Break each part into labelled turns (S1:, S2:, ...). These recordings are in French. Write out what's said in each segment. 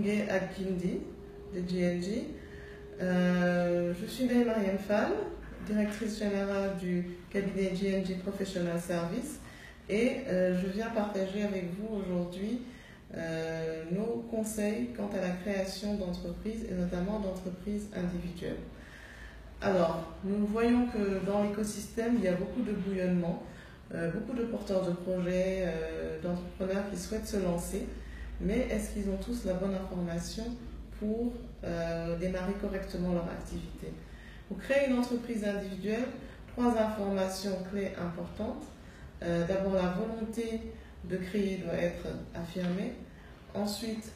S1: Gay Akindi de GNG. Je suis Naïma Mariam Fall, directrice générale du cabinet GNG Professional Service, et je viens partager avec vous aujourd'hui nos conseils quant à la création d'entreprises et notamment d'entreprises individuelles. Alors, nous voyons que dans l'écosystème, il y a beaucoup de bouillonnement, beaucoup de porteurs de projets, d'entrepreneurs qui souhaitent se lancer, mais est-ce qu'ils ont tous la bonne information pour démarrer correctement leur activité? Pour créer une entreprise individuelle, 3 informations clés importantes. D'abord, la volonté de créer doit être affirmée. Ensuite,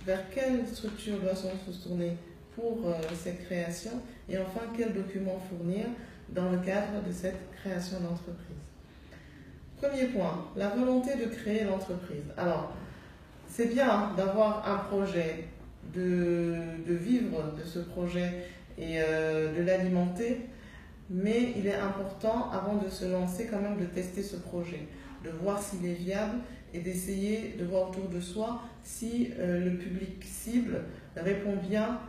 S1: vers quelle structure doit-on se tourner pour cette création? Et enfin, quels documents fournir dans le cadre de cette création d'entreprise? Premier point, la volonté de créer l'entreprise. Alors, c'est bien d'avoir un projet, de vivre de ce projet et de l'alimenter, mais il est important, avant de se lancer, quand même de tester ce projet, de voir s'il est viable et d'essayer de voir autour de soi si le public cible répond bien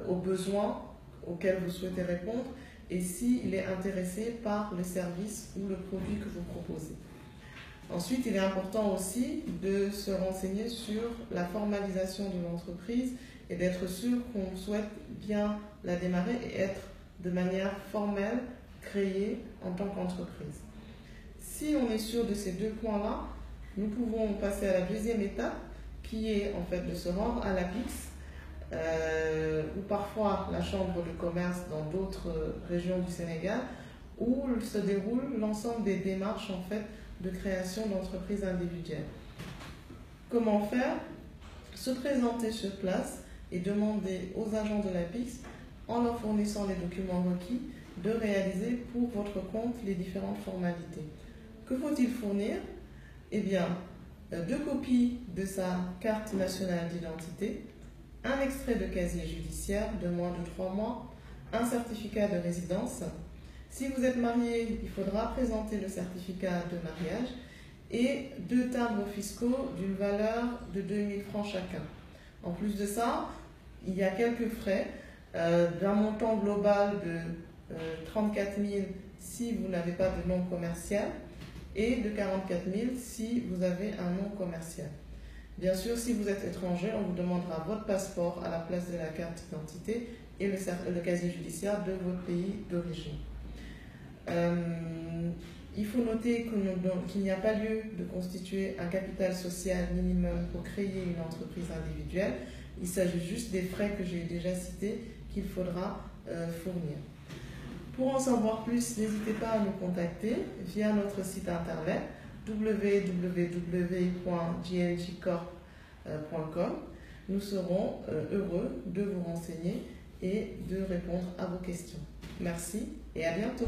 S1: aux besoins auxquels vous souhaitez répondre et s'il est intéressé par le service ou le produit que vous proposez. Ensuite, il est important aussi de se renseigner sur la formalisation de l'entreprise et d'être sûr qu'on souhaite bien la démarrer et être de manière formelle créée en tant qu'entreprise. Si on est sûr de ces 2 points-là, nous pouvons passer à la deuxième étape qui est en fait de se rendre à l'APIX ou parfois la chambre de commerce dans d'autres régions du Sénégal où se déroule l'ensemble des démarches en fait de création d'entreprises individuelles. Comment faire? Se présenter sur place et demander aux agents de l'APIX, en leur fournissant les documents requis, de réaliser pour votre compte les différentes formalités. Que faut-il fournir? Eh bien, 2 copies de sa carte nationale d'identité, un extrait de casier judiciaire de moins de 3 mois, un certificat de résidence. Si vous êtes marié, il faudra présenter le certificat de mariage et 2 timbres fiscaux d'une valeur de 2 000 francs chacun. En plus de ça, il y a quelques frais d'un montant global de 34 000 si vous n'avez pas de nom commercial et de 44 000 si vous avez un nom commercial. Bien sûr, si vous êtes étranger, on vous demandera votre passeport à la place de la carte d'identité et le casier judiciaire de votre pays d'origine. Il faut noter qu'il n'y a pas lieu de constituer un capital social minimum pour créer une entreprise individuelle. Il s'agit juste des frais que j'ai déjà cités qu'il faudra fournir. Pour en savoir plus, n'hésitez pas à nous contacter via notre site internet www.gnjcorp.com. Nous serons heureux de vous renseigner et de répondre à vos questions. Merci et à bientôt.